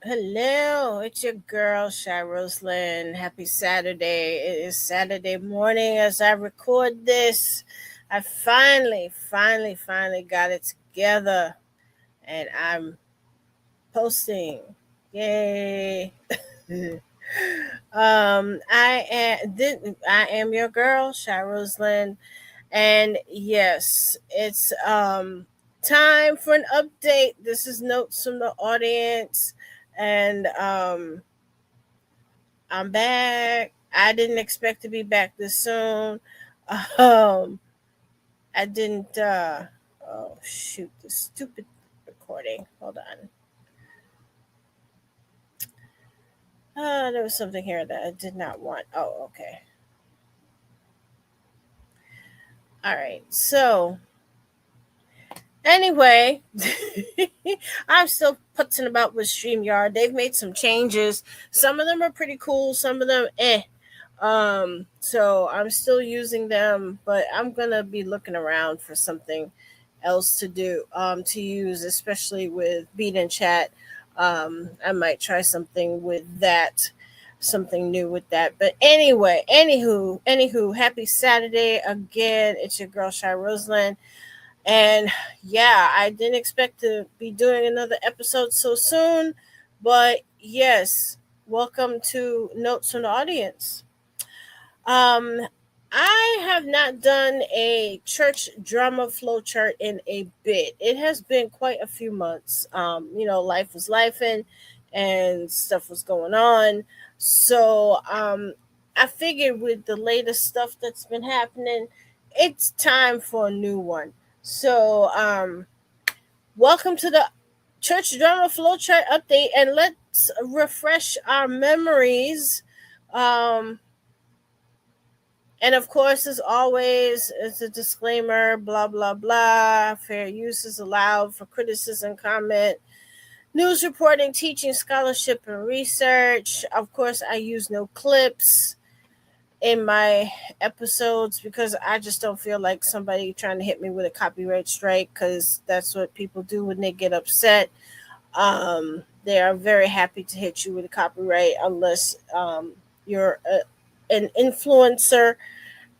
Hello. It's your girl, Shy Happy Saturday. It is Saturday morning as I record this. I finally got it together and I'm posting. Yay. I am your girl, Shy and yes, it's time for an update. This is notes from the audience, and I'm back. I didn't expect to be back this soon. Um, I didn't. Oh shoot! The stupid recording. Hold on. There was something here that I did not want. Oh, okay. All right. So anyway, I'm still putzing about with StreamYard. They've made some changes. Some of them are pretty cool. Some of them, eh. So I'm still using them, but I'm gonna be looking around for something else to do. To use, especially with Beat and Chat. I might try something with that. Something new with that. But anyway, anywho, happy Saturday again. It's your girl Shy Rosalind. And yeah, I didn't expect to be doing another episode so soon, but yes, welcome to Notes from the Audience. Um, I have not done a church drama flowchart in a bit. It has been quite a few months. Life was lifing and stuff was going on. So I figured with the latest stuff that's been happening, it's time for a new one. So welcome to the church drama flowchart update, and let's refresh our memories. Um, and of course, as always, it's a disclaimer, blah, blah, blah. Fair use is allowed for criticism, comment, news reporting, teaching, scholarship, and research. Of course, I use no clips in my episodes because I just don't feel like somebody trying to hit me with a copyright strike, because that's what people do when they get upset. They are very happy to hit you with a copyright unless you're an influencer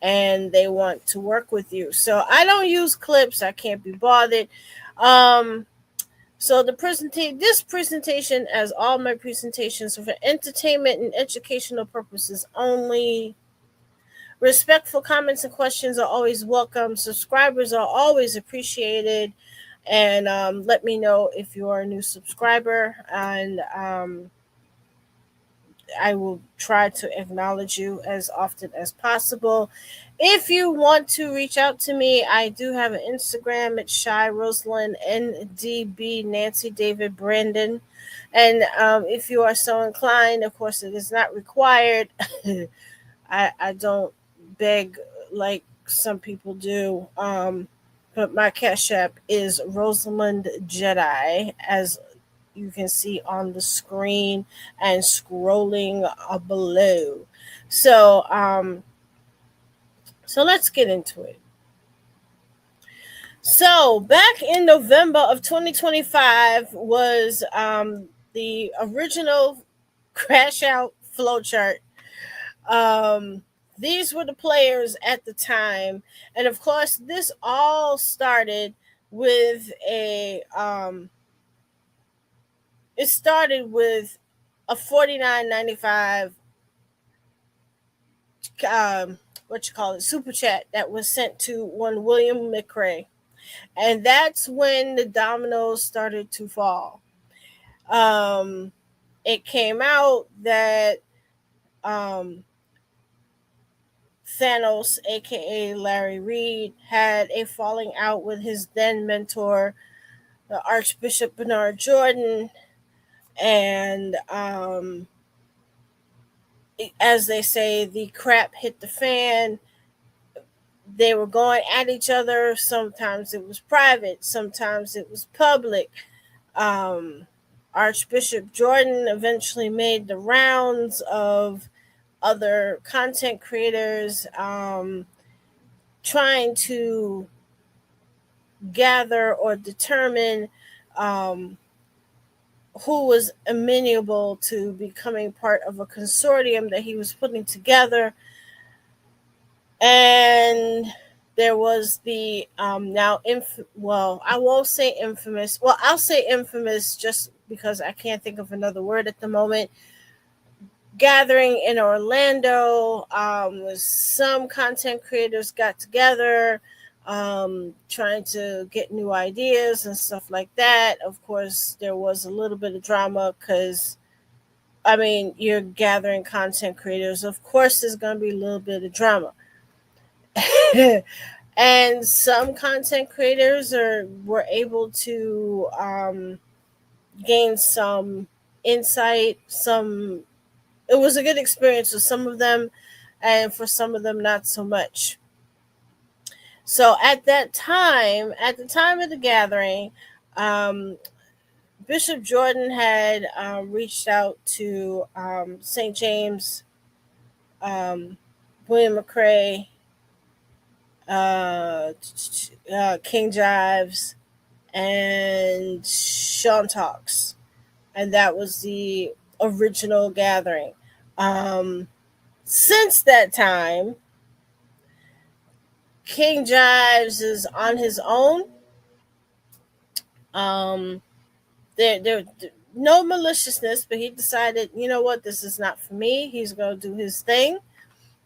and they want to work with you. So I don't use clips. I can't be bothered. Um, so this presentation, as all my presentations, are for entertainment and educational purposes only. Respectful comments and questions are always welcome. Subscribers are always appreciated. And let me know if you're a new subscriber, and I will try to acknowledge you as often as possible. If you want to reach out to me, I do have an Instagram at shyrosalindNDB, Nancy David Brandon. And if you are so inclined, of course, it is not required. I don't beg like some people do. But my cash app is Rosalind Jedi, as you can see on the screen and scrolling below. So, so let's get into it. So, back in November of 2025 was the original Crash Out flowchart. Um, these were the players at the time, and of course, this all started with a it started with a $49.95 super chat that was sent to one William McRae, and that's when the dominoes started to fall. Um, it came out that um, Thanos, aka Larry Reed, had a falling out with his then mentor, the Archbishop Bernard Jordan, and as they say, the crap hit the fan. They were going at each other. Sometimes it was private, sometimes it was public. Um, Archbishop Jordan eventually made the rounds of other content creators, trying to gather or determine um, who was amenable to becoming part of a consortium that he was putting together. And there was the well, I won't say infamous. Well, I'll say infamous just because I can't think of another word at the moment. Gathering in Orlando. Some content creators got together, trying to get new ideas and stuff like that. Of course, there was a little bit of drama because, I mean, you're gathering content creators. Of course, there's going to be a little bit of drama. And some content creators were able to gain some insight. Some It was a good experience for some of them, and for some of them not so much. So at the time of the gathering, um, Bishop Jordan had reached out to St. James, um, William McCrae, King Jives, and Sean Talks, and that was the original gathering. Um, since that time, King Jives is on his own. Um, there no maliciousness, but he decided, you know what, this is not for me. He's going to do his thing,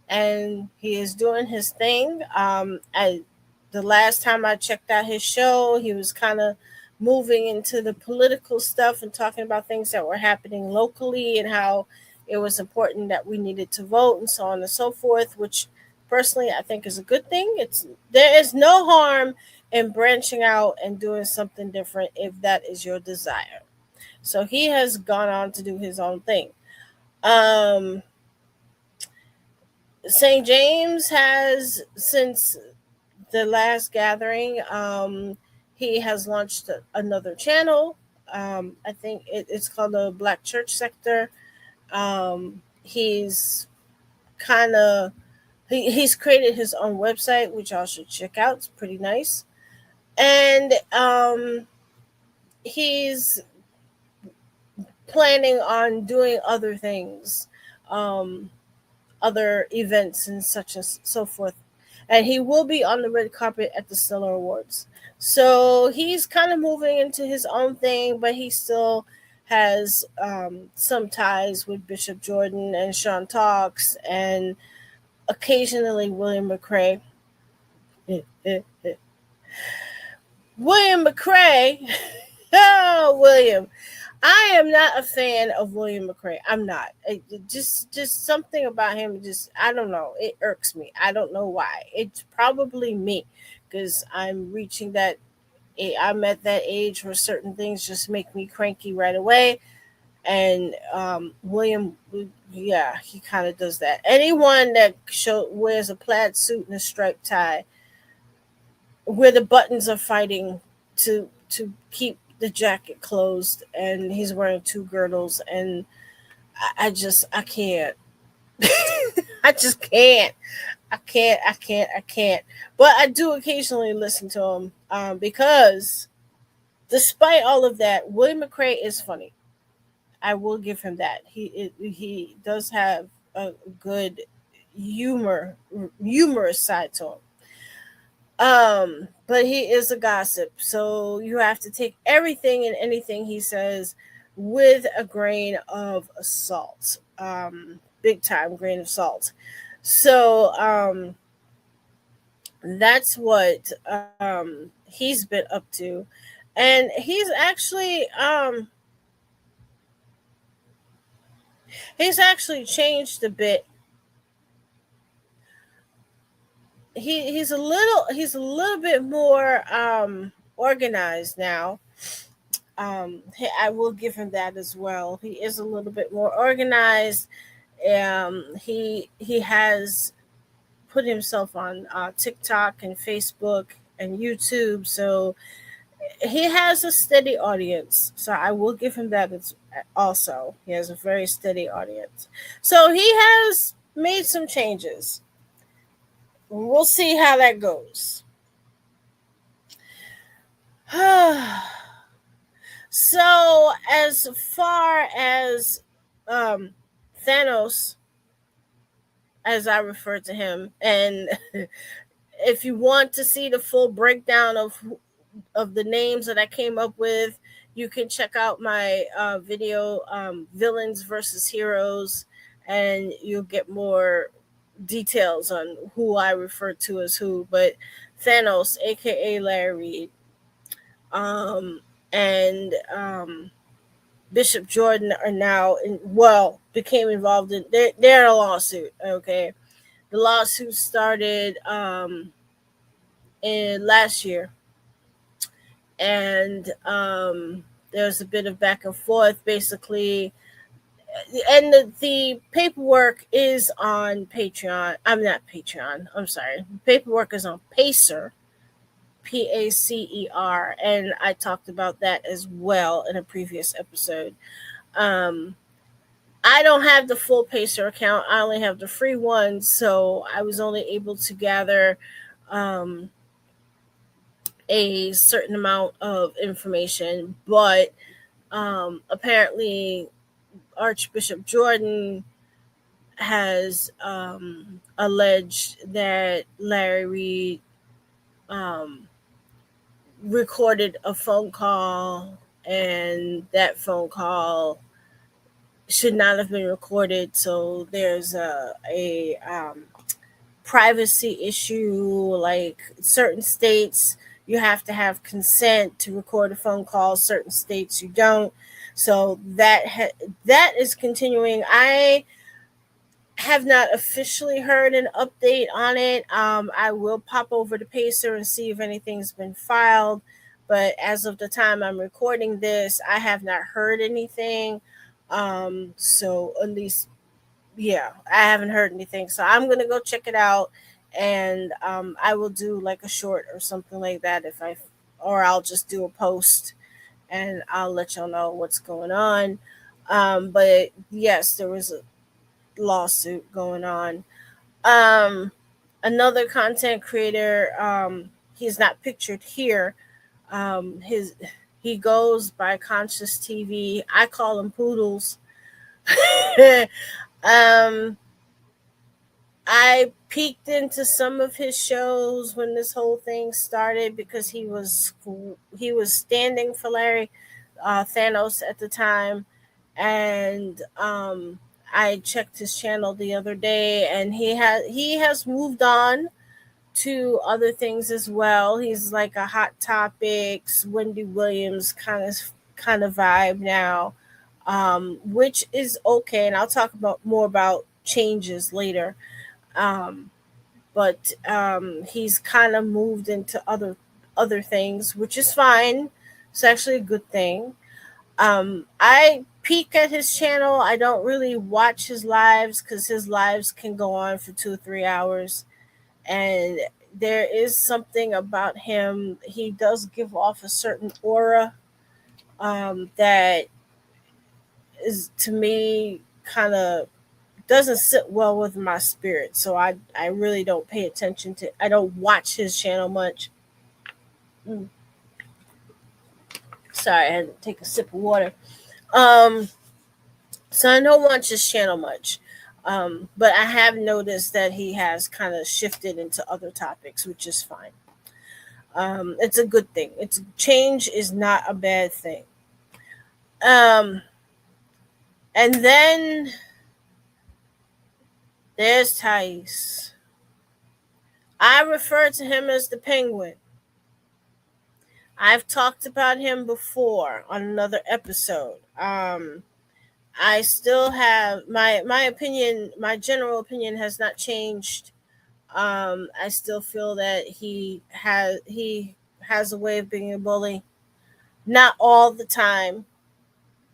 and he is doing his thing. The last time I checked out his show, he was kind of moving into the political stuff and talking about things that were happening locally and how it was important that we needed to vote and so on and so forth, which personally I think is a good thing. There is no harm in branching out and doing something different if that is your desire. So he has gone on to do his own thing. Um, St. James has, since the last gathering, he has launched another channel. I think it's called the Black Church Sector. He's kind of he's created his own website, which y'all should check out. It's pretty nice, and he's planning on doing other things, um, other events and such and so forth. And he will be on the red carpet at the Stellar Awards. So he's kind of moving into his own thing, but he still has some ties with Bishop Jordan and Sean Talks and occasionally William McCrae. William McCrae. Oh, William. I am not a fan of William McCrae. I'm not. Just something about him. Just, I don't know. It irks me. I don't know why. It's probably me, because I'm reaching that. I'm at that age where certain things just make me cranky right away. And William, yeah, he kind of does that. Anyone that wears a plaid suit and a striped tie, where the buttons are fighting to keep the jacket closed, and he's wearing two girdles, and I can't. I just can't. I can't. But I do occasionally listen to him, because despite all of that, William McCrae is funny. I will give him that. He does have a good humorous side to him. But he is a gossip, so you have to take everything and anything he says with a grain of salt. Big time grain of salt. So that's what he's been up to. And he's actually changed a bit. He's a little bit more organized now. I will give him that as well. He is a little bit more organized. He has put himself on TikTok and Facebook and YouTube, so he has a steady audience. So I will give him that also. He has a very steady audience. So he has made some changes. We'll see how that goes. So as far as Thanos, as I refer to him, and if you want to see the full breakdown of the names that I came up with, you can check out my video, Villains versus Heroes, and you'll get more details on who I refer to as who. But Thanos, aka Larry, um, and Bishop Jordan are now became involved in they're in a lawsuit. Okay, the lawsuit started in last year, and there's a bit of back and forth, basically, and the paperwork is on Patreon. I'm not Patreon. I'm sorry. Paperwork is on Pacer, Pacer, and I talked about that as well in a previous episode. Um, I don't have the full Pacer account. I only have the free one, so I was only able to gather um, a certain amount of information. But apparently, Archbishop Jordan has alleged that Larry Reed um, recorded a phone call, and that phone call should not have been recorded. So there's a privacy issue. Like certain states, you have to have consent to record a phone call. Certain states, you don't. So that is continuing. I have not officially heard an update on it. I will pop over to Pacer and see if anything's been filed. But as of the time I'm recording this, I have not heard anything. So at least, yeah, I haven't heard anything. So I'm gonna go check it out, and I will do like a short or something like that or I'll just do a post, and I'll let y'all know what's going on. But yes, there was a lawsuit going on. Um, Another content creator, he's not pictured here. His He goes by Conscious TV. I call him Poodles. um, I peeked into some of his shows when this whole thing started because he was standing for Larry Thanos at the time, and I checked his channel the other day, and he has moved on to other things as well. He's like a Hot Topics, Wendy Williams kind of vibe now, which is okay, and I'll talk about more about changes later. Um, but he's kind of moved into other things, which is fine. It's actually a good thing. I peek at his channel. I don't really watch his lives because his lives can go on for 2 or 3 hours, and there is something about him. He does give off a certain aura that is, to me, kind of doesn't sit well with my spirit. So I really don't pay attention to. I don't watch his channel much. Mm, Sorry, I had to take a sip of water. Um, so I don't watch his channel much. But I have noticed that he has kind of shifted into other topics, which is fine. It's a good thing. It's Change is not a bad thing. Um, and then there's Thais. I refer to him as the Penguin. I've talked about him before on another episode. I still have my opinion. My general opinion has not changed. I still feel that he has a way of being a bully. Not all the time,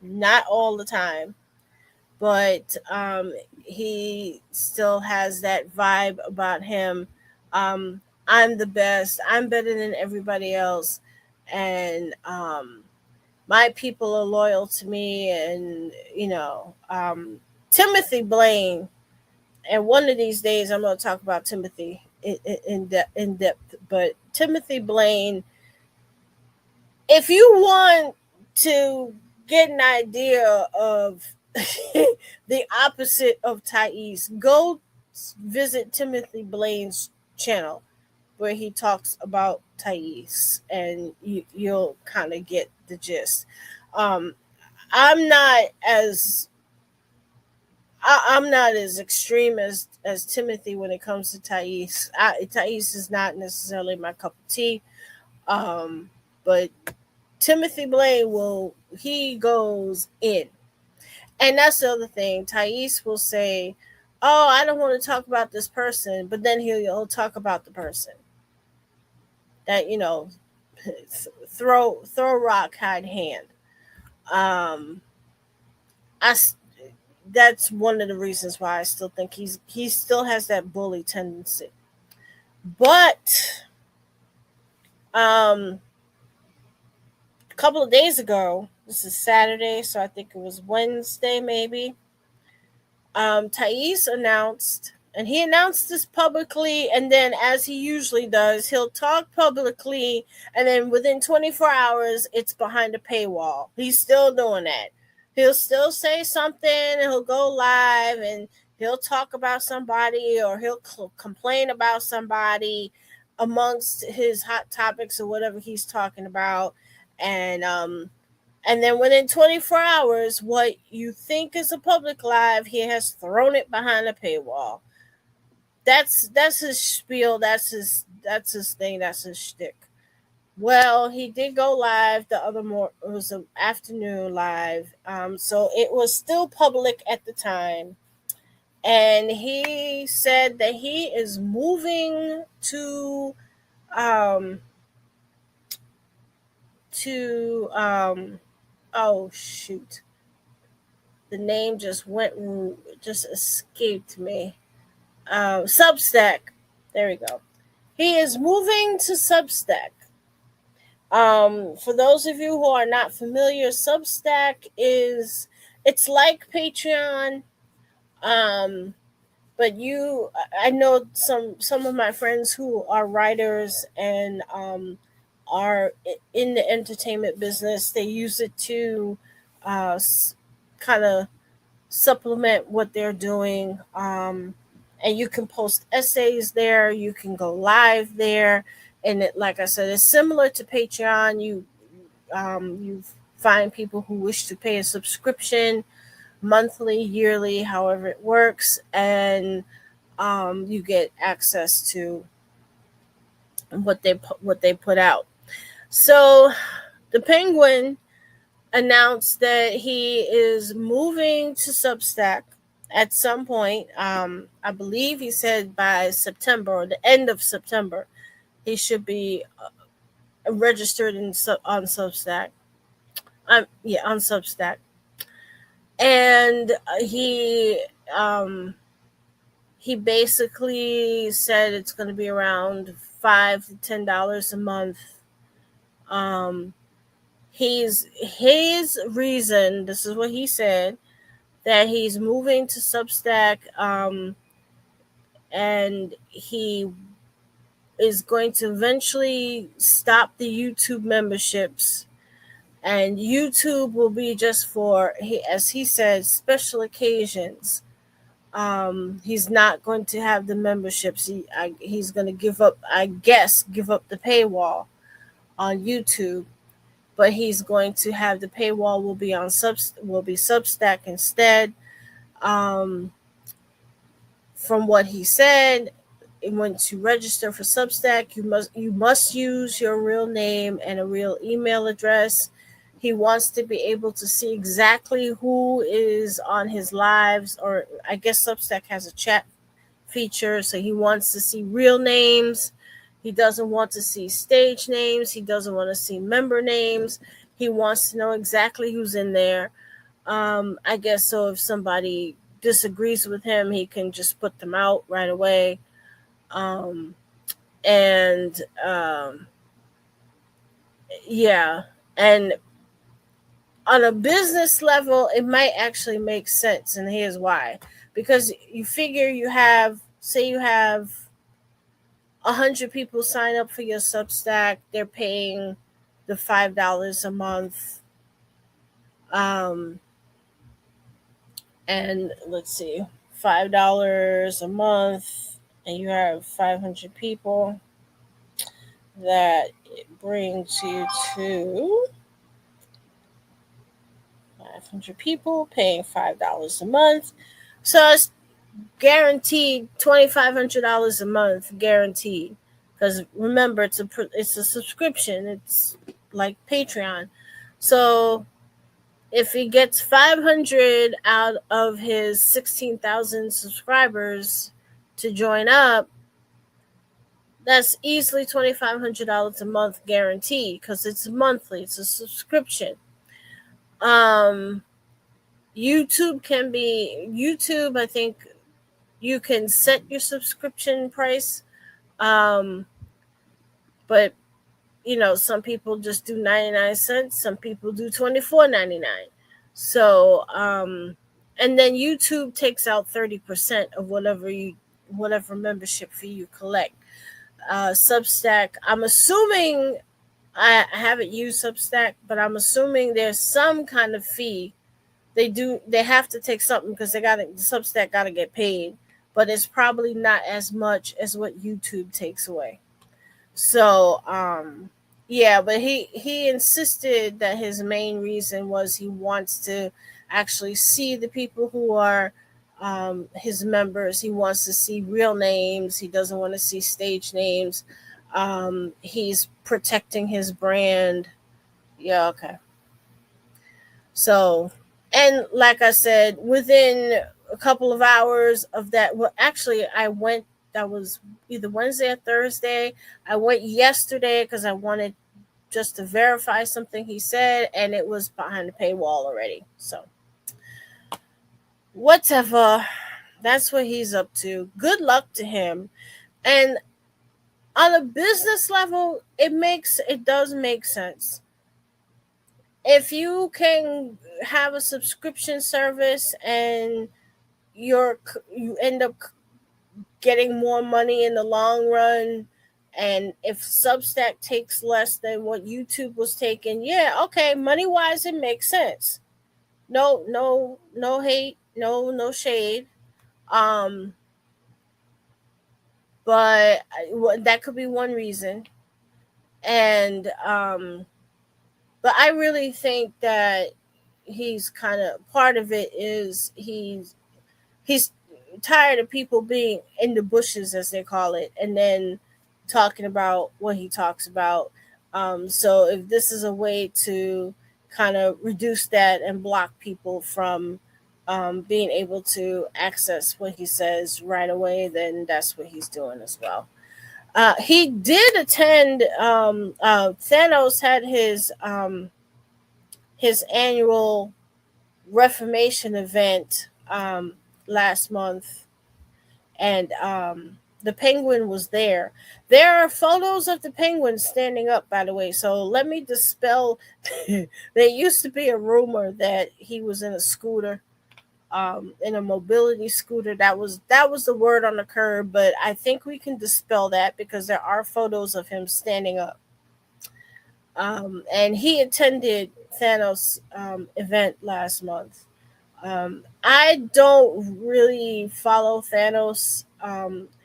not all the time, but he still has that vibe about him. I'm the best. I'm better than everybody else, and my people are loyal to me. And Timothy Blaine. And one of these days, I'm going to talk about Timothy in depth. But Timothy Blaine, if you want to get an idea of the opposite of Thais, go visit Timothy Blaine's channel where he talks about Thais, and you'll kind of get the gist. Um, I'm not as I'm not as extreme as Timothy when it comes to Thais. Thais is not necessarily my cup of tea, but Timothy Blaine he goes in. And that's the other thing. Thais will say, "Oh, I don't want to talk about this person," but then he'll talk about the person that throw rock, hide hand. Um, I That's one of the reasons why I still think he still has that bully tendency. But a couple of days ago, this is Saturday, so I think it was Wednesday maybe. Thais announced, and he announced this publicly, and then as he usually does, he'll talk publicly, and then within 24 hours, it's behind a paywall. He's still doing that. He'll still say something, and he'll go live, and he'll talk about somebody, or he'll complain about somebody amongst his hot topics or whatever he's talking about, and then within 24 hours, what you think is a public live, he has thrown it behind a paywall. That's his spiel. That's his thing. That's his shtick. Well, he did go live the other it was an afternoon live. So it was still public at the time. And he said that he is moving um to oh shoot, the name just escaped me. Substack. There we go. He is moving to Substack. For those of you who are not familiar, Substack it's like Patreon. Um, but I know some of my friends who are writers and are in the entertainment business. They use it to kind of supplement what they're doing. And you can post essays there. You can go live there, and like I said, it's similar to Patreon. You find people who wish to pay a subscription, monthly, yearly, however it works, and you get access to what they put out. So the Penguin announced that he is moving to Substack at some point. I believe he said by September or the end of September, he should be registered on Substack. Yeah, on Substack, and he basically said it's going to be around $5 to $10 a month. His reason, this is what he said, that he's moving to Substack, and he is going to eventually stop the YouTube memberships, and YouTube will be just for, as he said, special occasions. He's not going to have the memberships. He's going to give up the paywall on YouTube, but he's going to have the paywall will be Substack instead. From what he said, when to register for Substack, you must use your real name and a real email address. He wants to be able to see exactly who is on his lives, or I guess Substack has a chat feature, so he wants to see real names. He doesn't want to see stage names. He doesn't want to see member names. He wants to know exactly who's in there. I guess so if somebody disagrees with him, he can just put them out right away. And yeah, and on a business level, it might actually make sense, and here's why. Because you figure you have 100 people sign up for your Substack, they're paying the $5 a month. Um, and let's see, $5 a month, and you have 500 people. That it brings you to 500 people paying $5 a month. So it's guaranteed $2,500 a month, guaranteed. Because remember, it's a subscription. It's like Patreon. So if he gets 500 out of his 16,000 subscribers to join up, that's easily $2,500 a month guaranteed because it's monthly. It's a subscription. Um, YouTube. I think you can set your subscription price, um, but some people just do 99 cents. Some people do $24.99. So, and then YouTube takes out 30% of whatever membership fee you collect. Substack. I'm assuming I haven't used Substack, but I'm assuming there's some kind of fee. They have to take something because Substack got to get paid, but it's probably not as much as what YouTube takes away. So, yeah, but he insisted that his main reason was he wants to actually see the people who are his members. He wants to see real names. He doesn't want to see stage names. He's protecting his brand. Yeah, okay. So, and like I said, within a couple of hours of that, well, actually, that was either Wednesday or Thursday. I went yesterday because I wanted just to verify something he said, and it was behind the paywall already. So, whatever. That's what he's up to. Good luck to him. And on a business level, it does make sense. If you can have a subscription service and you end up getting more money in the long run, and if Substack takes less than what YouTube was taking, yeah, okay, money wise it makes sense. No hate, no shade. Um but that could be one reason. And but I really think that he's kind of part of it is he's tired of people being in the bushes, as they call it, and then talking about what he talks about. So if this is a way to kind of reduce that and block people from being able to access what he says right away, then that's what he's doing as well. He did attend. Thanos had his annual Reformation event last month, and the penguin was there. There are photos of the penguin standing up, by the way. So let me dispel. There used to be a rumor that he was in a scooter, in a mobility scooter. That was the word on the curb, but I think we can dispel that because there are photos of him standing up. And he attended Thanos' event last month. I don't really follow Thanos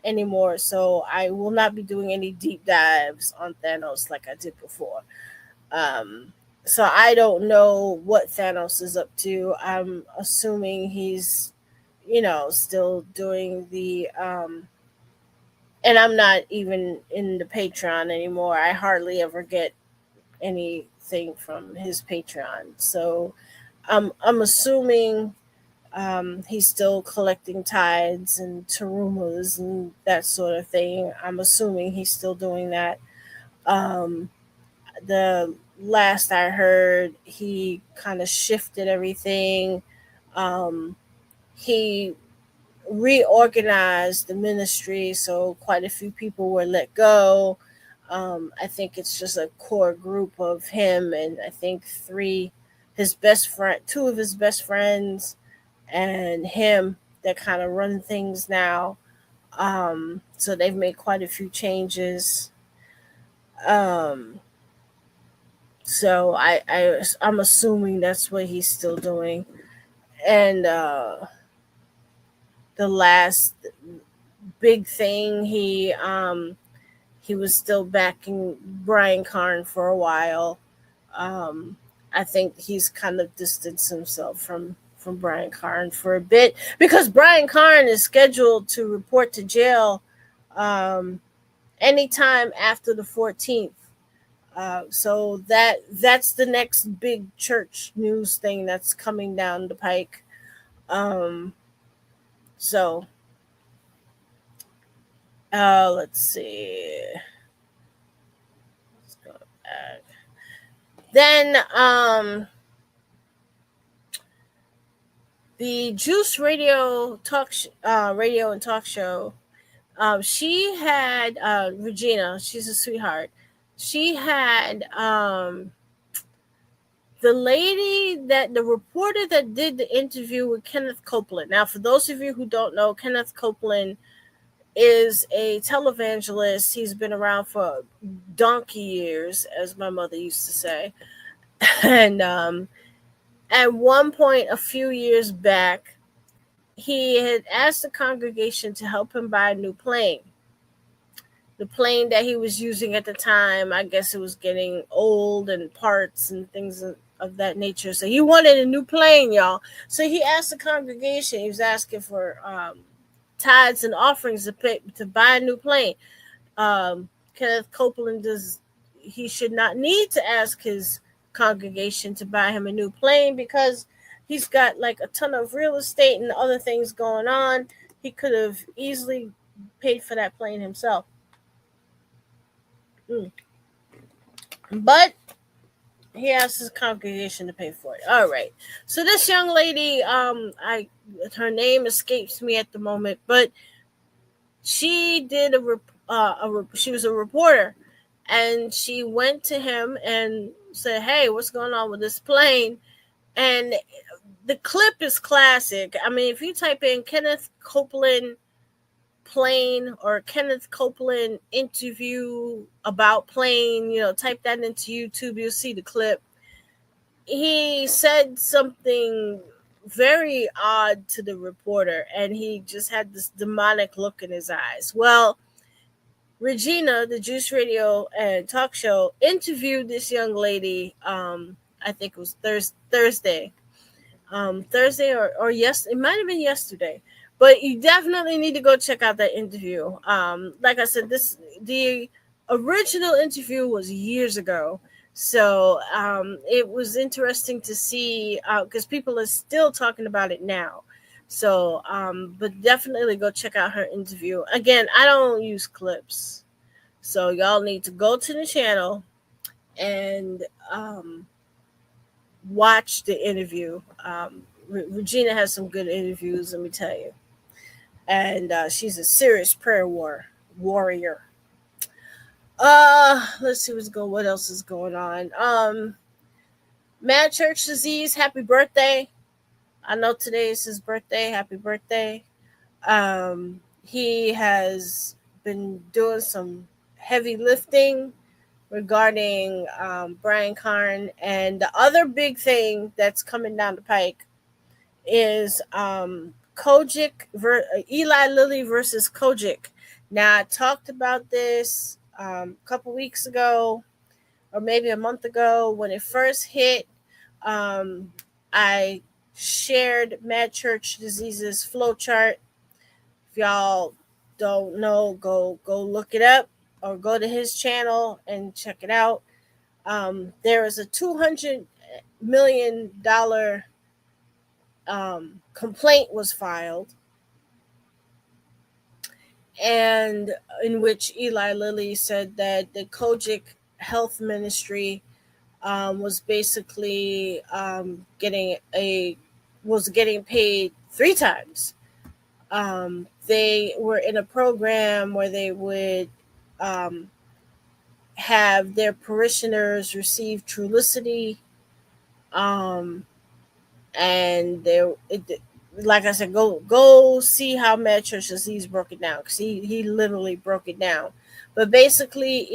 anymore, so I will not be doing any deep dives on Thanos like I did before. Um, so I don't know what Thanos is up to. I'm assuming he's, still doing the. And I'm not even in the Patreon anymore. I hardly ever get anything from his Patreon. So I'm assuming he's still collecting tides and tarumas and that sort of thing. I'm assuming he's still doing that. Um, the last I heard, he kind of shifted everything. Um, he reorganized the ministry, so quite a few people were let go. I think it's just a core group of him, and I think two of his best friends, and him that kind of run things now. So they've made quite a few changes. Um, So I'm assuming that's what he's still doing. And the last big thing, he was still backing Brian Karn for a while. Um, I think he's kind of distanced himself from Brian Karn for a bit, because Brian Karn is scheduled to report to jail um, anytime after the 14th. So that's the next big church news thing that's coming down the pike. Um, so let's see. Let's go back. Then the Juice Radio and talk show. She had Regina. She's a sweetheart. She had the reporter that did the interview with Kenneth Copeland. Now, for those of you who don't know, Kenneth Copeland is a televangelist. He's been around for donkey years, as my mother used to say. And at one point, a few years back, he had asked the congregation to help him buy a new plane. The plane that he was using at the time, I guess it was getting old and parts and things of that nature. So he wanted a new plane, y'all. So he asked the congregation, he was asking for tithes and offerings to buy a new plane. Kenneth Copeland he should not need to ask his congregation to buy him a new plane, because he's got like a ton of real estate and other things going on. He could have easily paid for that plane himself. But he asked his congregation to pay for it. All right. So this young lady, her name escapes me at the moment, but she did she was a reporter, and she went to him and said, "Hey, what's going on with this plane?" And the clip is classic. I mean, if you type in Kenneth Copeland plane or Kenneth Copeland interview about plane, type that into YouTube, you'll see the clip. He said something very odd to the reporter, and he just had this demonic look in his eyes. Well, Regina, the Juice Radio and talk show, interviewed this young lady. I think it was Thursday. Thursday or yes, it might have been yesterday. But you definitely need to go check out that interview. Like I said, the original interview was years ago. So it was interesting to see, because people are still talking about it now. So, but definitely go check out her interview. Again, I don't use clips. So y'all need to go to the channel and watch the interview. Regina has some good interviews, let me tell you. And she's a serious prayer warrior. Let's see what else is going on. Mad Church Disease, happy birthday. I know today is his birthday. Happy birthday. He has been doing some heavy lifting regarding Brian Karn. And the other big thing that's coming down the pike is Eli Lilly versus Kojic. Now, I talked about this a couple weeks ago, or maybe a month ago when it first hit. I shared Mad Church Disease's flowchart. If y'all don't know, go look it up or go to his channel and check it out. There is a $200 million complaint was filed, and in which Eli Lilly said that the Kojic Health Ministry was basically getting paid 3 times. They were in a program where they would have their parishioners receive Trulicity, and like I said, go see how Mad Church Disease broke it down, because he literally broke it down. But basically,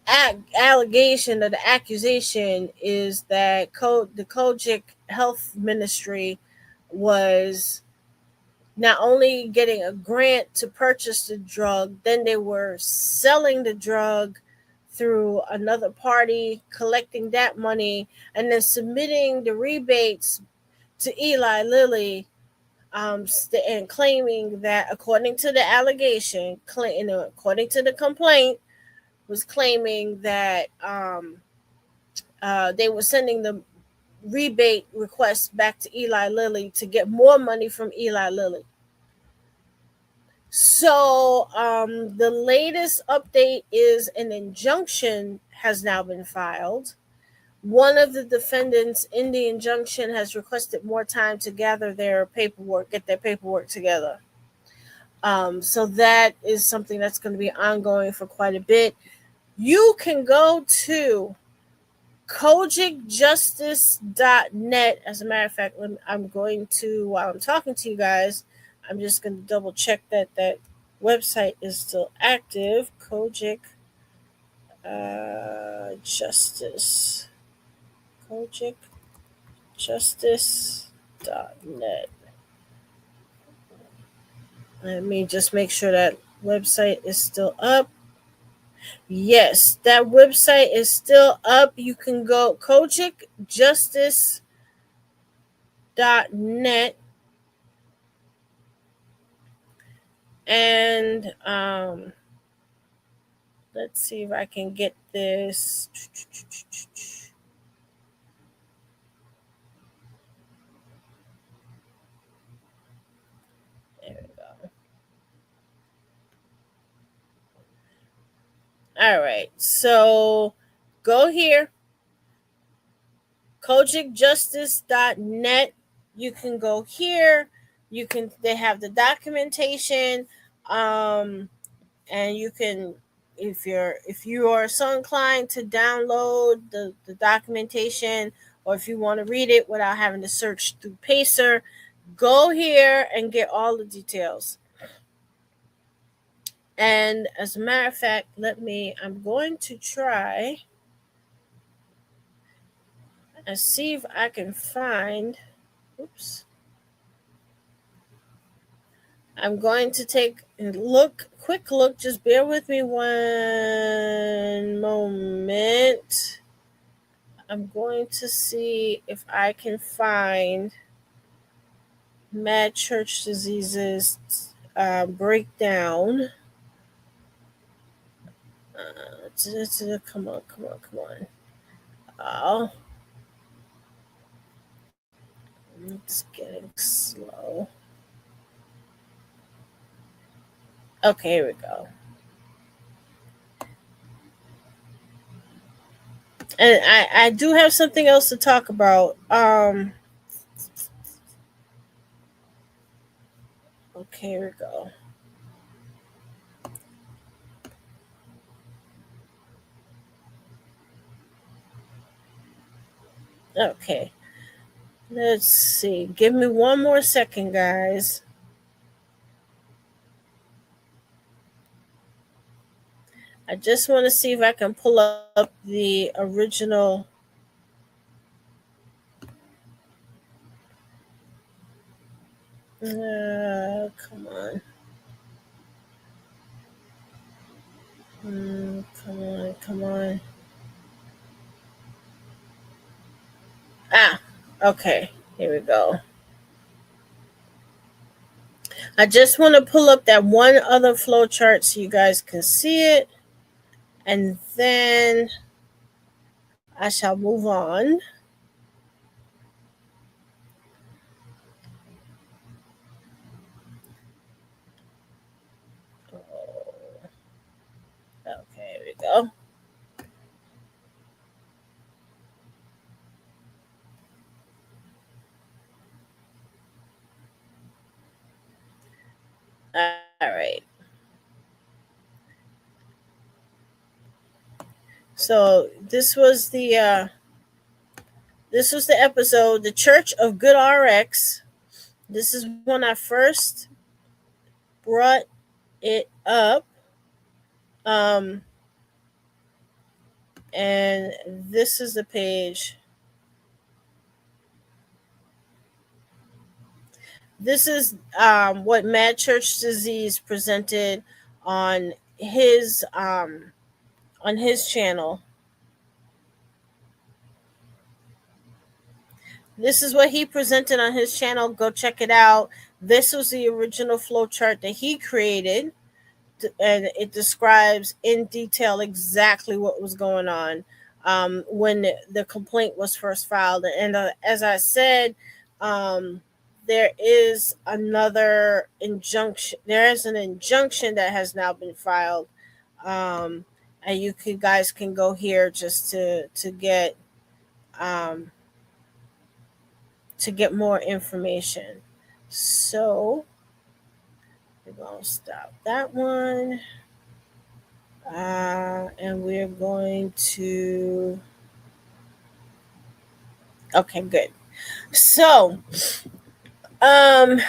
allegation or the accusation is that the Kojic Health Ministry was not only getting a grant to purchase the drug, then they were selling the drug through another party, collecting that money, and then submitting the rebates to Eli Lilly, and claiming that, according to the allegation, according to the complaint, was claiming that they were sending the rebate requests back to Eli Lilly to get more money from Eli Lilly. So the latest update is an injunction has now been filed. One of the defendants in the injunction has requested more time to gather their paperwork, get their paperwork together. So that is something that's going to be ongoing for quite a bit. You can go to kojikjustice.net. As a matter of fact, I'm going to, while I'm talking to you guys, I'm just going to double check that website is still active. Kojic Justice. kojikjustice.net. Let me just make sure that website is still up. Yes, that website is still up. You can go kojikjustice.net, and let's see if I can get this. There we go. All right, so go here, kojikjustice.net. You can go here. They have the documentation, and you can, if you are so inclined to download the documentation, or if you want to read it without having to search through Pacer, go here and get all the details. And as a matter of fact, I'm going to try and see if I can find, oops. I'm going to take a quick look. Just bear with me one moment. I'm going to see if I can find Mad Church Diseases breakdown. Come on. Oh, it's getting slow. Okay, here we go. And I do have something else to talk about. Okay, here we go. Okay. Let's see. Give me one more second, guys. I just want to see if I can pull up the original. Come on. Come on. Ah, okay. Here we go. I just want to pull up that one other flow chart so you guys can see it. And then I shall move on. Okay, here we go. All right. So this was the episode, The Church of Good RX. This is when I first brought it up. And this is the page. This is what Mad Church Disease presented on his um, on his channel. This is what he presented on his channel. Go check it out. This was the original flow chart that he created, and it describes in detail exactly what was going on when the complaint was first filed. And as I said, um, there is another injunction. There is an injunction that has now been filed, um, and guys can go here just um, to get more information. So we're gonna stop that one. And we're going to. Okay, good. So, um,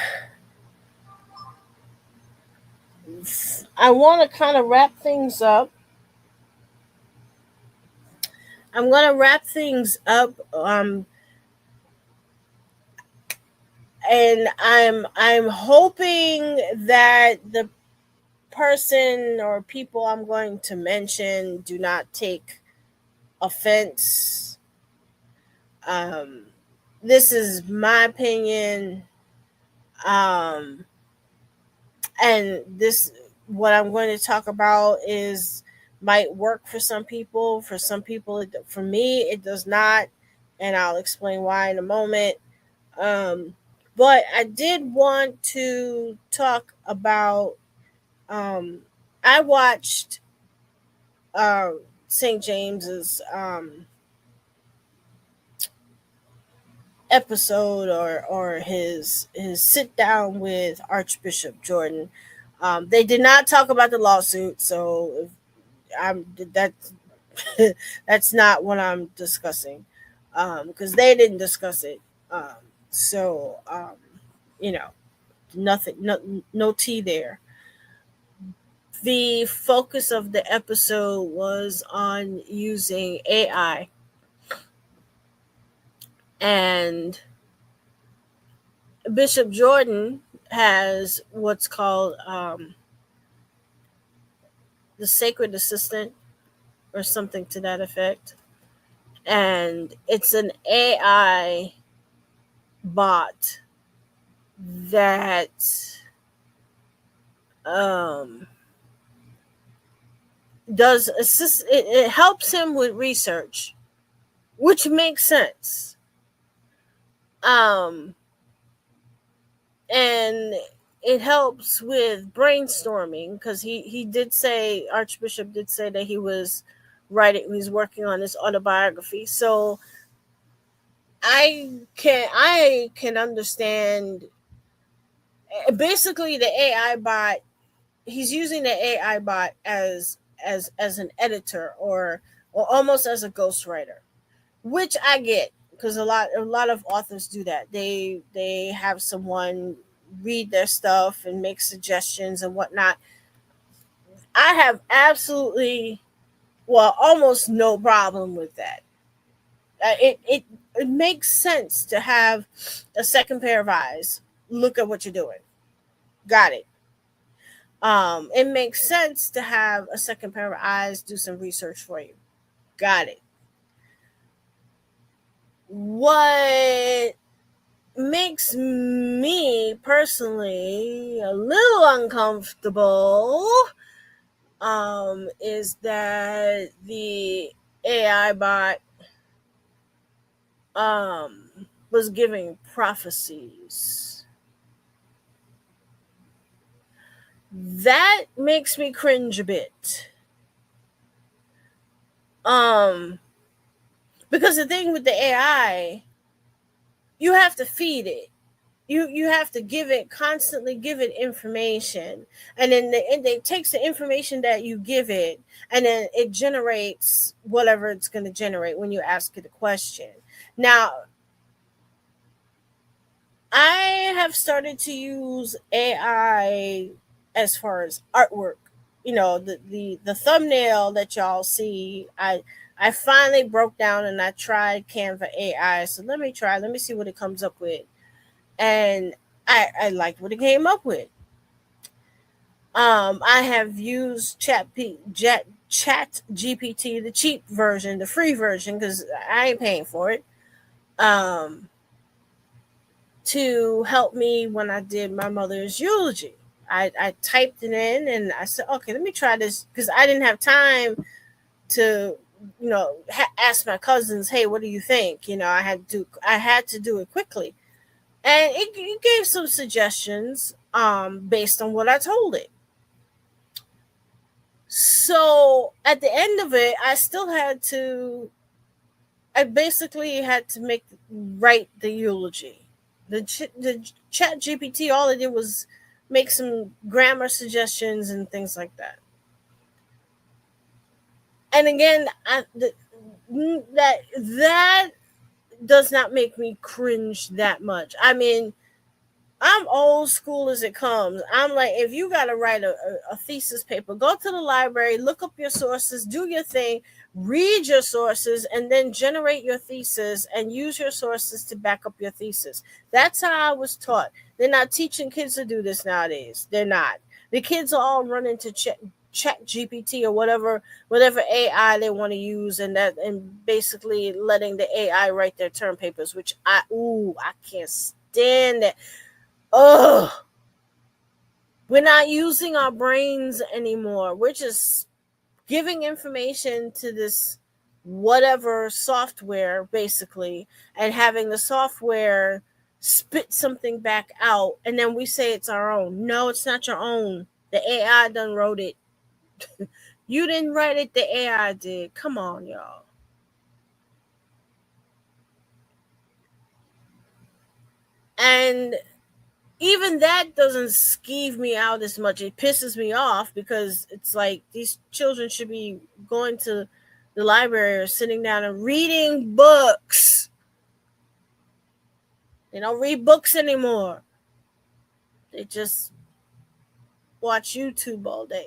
I want to kind of wrap things up. I'm going to wrap things up. And I'm hoping that the person or people I'm going to mention do not take offense. This is my opinion. And this, what I'm going to talk about, is might work for some people. For some people, for me, it does not, and I'll explain why in a moment. But I did want to talk about. I watched uh, St. James's episode, or his sit down with Archbishop Jordan. They did not talk about the lawsuit, so if that's that's not what I'm discussing, because they didn't discuss it. Um, so you know, nothing, no tea there. The focus of the episode was on using AI, and Bishop Jordan has what's called the Sacred Assistant, or something to that effect. And it's an AI bot that um, does assist. It helps him with research, which makes sense. Um, and it helps with brainstorming, because he did say, Archbishop did say that he's working on his autobiography. So I can understand. Basically, the AI bot, he's using the AI bot as an editor, or almost as a ghostwriter, which I get, because a lot of authors do that. They have someone read their stuff and make suggestions and whatnot. I have absolutely, well, almost no problem with that. It makes sense to have a second pair of eyes look at what you're doing. Got it. It makes sense to have a second pair of eyes do some research for you. Got it. What makes me personally a little uncomfortable is that the AI bot was giving prophecies. That makes me cringe a bit. Um, because the thing with the AI, you have to feed it. You have to constantly give it information, and then it takes the information that you give it, and then it generates whatever it's going to generate when you ask it a question. Now, I have started to use AI as far as artwork. The thumbnail that y'all see, I finally broke down and I tried Canva AI. So let me see what it comes up with. And I liked what it came up with. I have used Chat GPT, the cheap version, the free version, because I ain't paying for it. Um, to help me when I did my mother's eulogy. I typed it in and I said, okay, let me try this because I didn't have time to, ask my cousins, hey, what do you think? I had to do it quickly, and it gave some suggestions based on what I told it. So at the end of it, I basically had to write the eulogy. The Chat GPT, all it did was make some grammar suggestions and things like that. And again, that does not make me cringe that much. I mean, I'm old school as it comes. I'm like, if you got to write a thesis paper, go to the library, look up your sources, do your thing, read your sources, and then generate your thesis and use your sources to back up your thesis. That's how I was taught. They're not teaching kids to do this nowadays. They're not. The kids are all running to Chat GPT or whatever AI they want to use, and basically letting the AI write their term papers, which I can't stand that. Ugh. We're not using our brains anymore. We're just giving information to this whatever software, basically, and having the software spit something back out, and then we say it's our own. No, it's not your own. The AI done wrote it. You didn't write it, the AI did. Come on, y'all. And even that doesn't skeeve me out as much. It pisses me off because it's like these children should be going to the library or sitting down and reading books. They don't read books anymore. They just watch YouTube all day.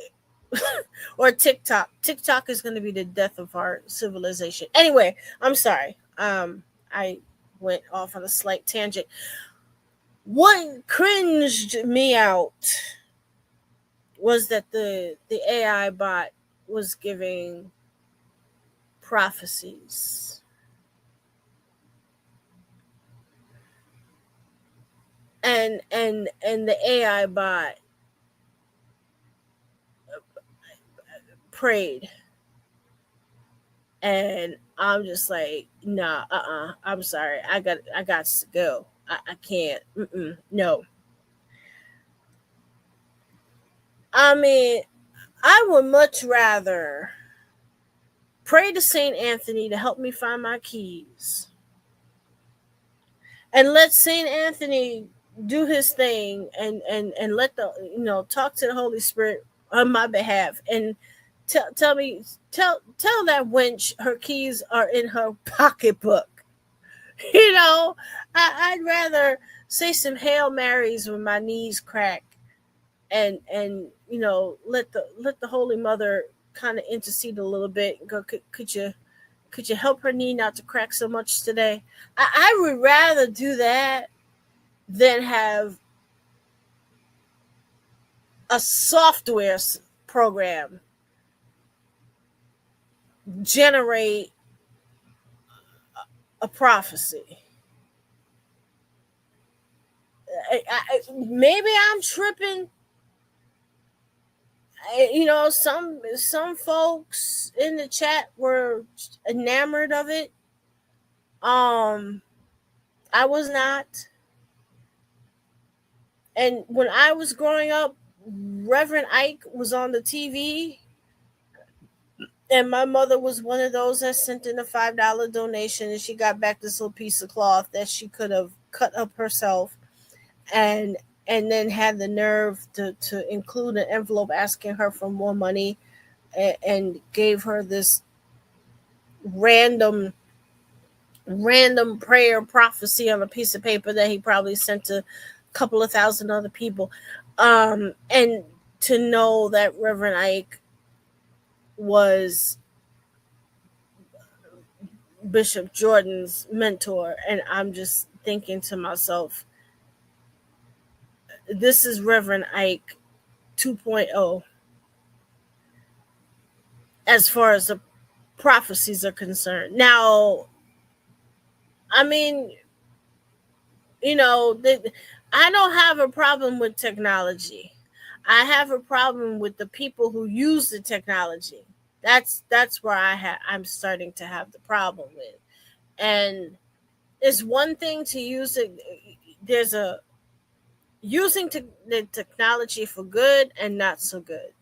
Or TikTok. TikTok is going to be the death of our civilization. Anyway, I'm sorry. I went off on a slight tangent. What cringed me out was that the AI bot was giving prophecies. And the AI bot prayed. And I'm just like, nah, I'm sorry. I got to go. I can't. No. I mean, I would much rather pray to Saint Anthony to help me find my keys, and let Saint Anthony do his thing, and let the talk to the Holy Spirit on my behalf, and tell that wench her keys are in her pocketbook. I'd rather say some Hail Marys when my knees crack, and let the Holy Mother kind of intercede a little bit and go, could you help her knee not to crack so much today? I would rather do that than have a software program generate a prophecy. Maybe I'm tripping. Some folks in the chat were enamored of it. I was not. And when I was growing up, Reverend Ike was on the TV, and my mother was one of those that sent in a $5 donation, and she got back this little piece of cloth that she could have cut up herself, and then had the nerve to include an envelope asking her for more money, and gave her this random prayer prophecy on a piece of paper that he probably sent to a couple of thousand other people. And to know that Reverend Ike was Bishop Jordan's mentor, and I'm just thinking to myself, this is Reverend Ike 2.0 as far as the prophecies are concerned. Now, I mean, I don't have a problem with technology. I have a problem with the people who use the technology. That's where I'm starting to have the problem with. And it's one thing to use it. There's a using the technology for good and not so good.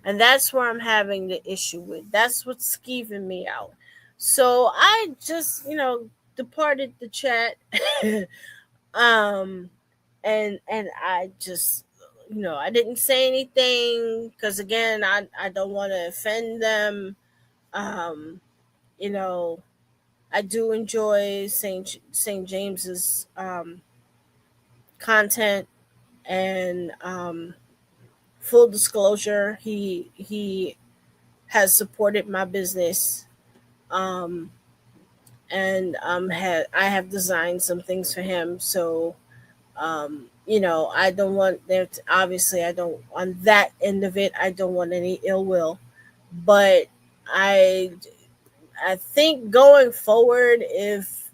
And that's where I'm having the issue with. That's what's skeeving me out. So I just, departed the chat. um and I just, I didn't say anything because again, I don't want to offend them. um you know I do enjoy St. James's content, and full disclosure, he has supported my business, um and I have designed some things for him. So I don't want there to, obviously, I don't, on that end of it, I don't want any ill will. But I I think going forward, if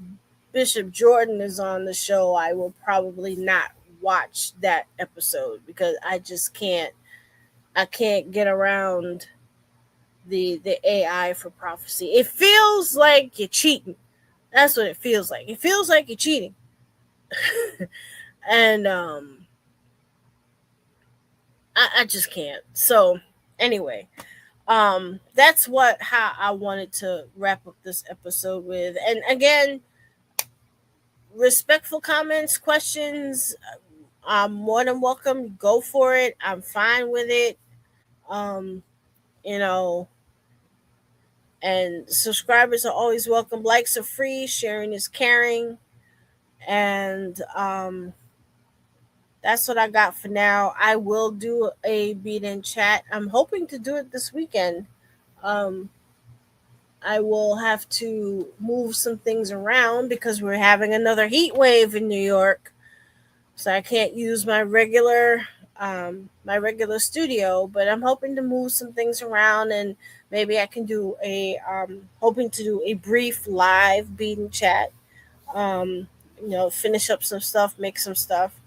Bishop Jordan is on the show, I will probably not watch that episode because I can't get around the AI for prophecy. It feels like you're cheating. That's what it feels like. It feels like you're cheating. And I just can't. So anyway, that's how I wanted to wrap up this episode with. And again, respectful comments, questions, I'm more than welcome. Go for it. I'm fine with it. Um, you know, and subscribers are always welcome. Likes are free, sharing is caring. And that's what I got for now. I will do a beat in chat. I'm hoping to do it this weekend. Um, I will have to move some things around because we're having another heat wave in New York, so I can't use my regular studio. But I'm hoping to move some things around, and maybe I can do hoping to do a brief live beat in chat. Finish up some stuff, make some stuff,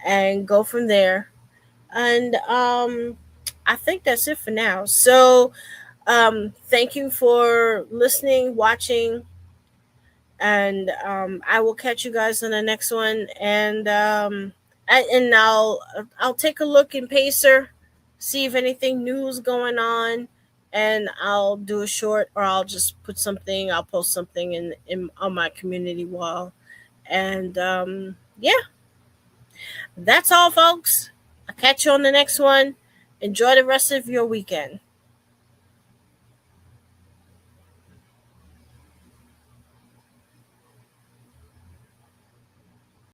and go from there. And I think that's it for now. So thank you for listening, watching, and I will catch you guys on the next one. And I'll take a look in Pacer, see if anything new is going on, and I'll do a short, or I'll just put something. I'll post something in on my community wall. And yeah, that's all, folks. I'll catch you on the next one. Enjoy the rest of your weekend.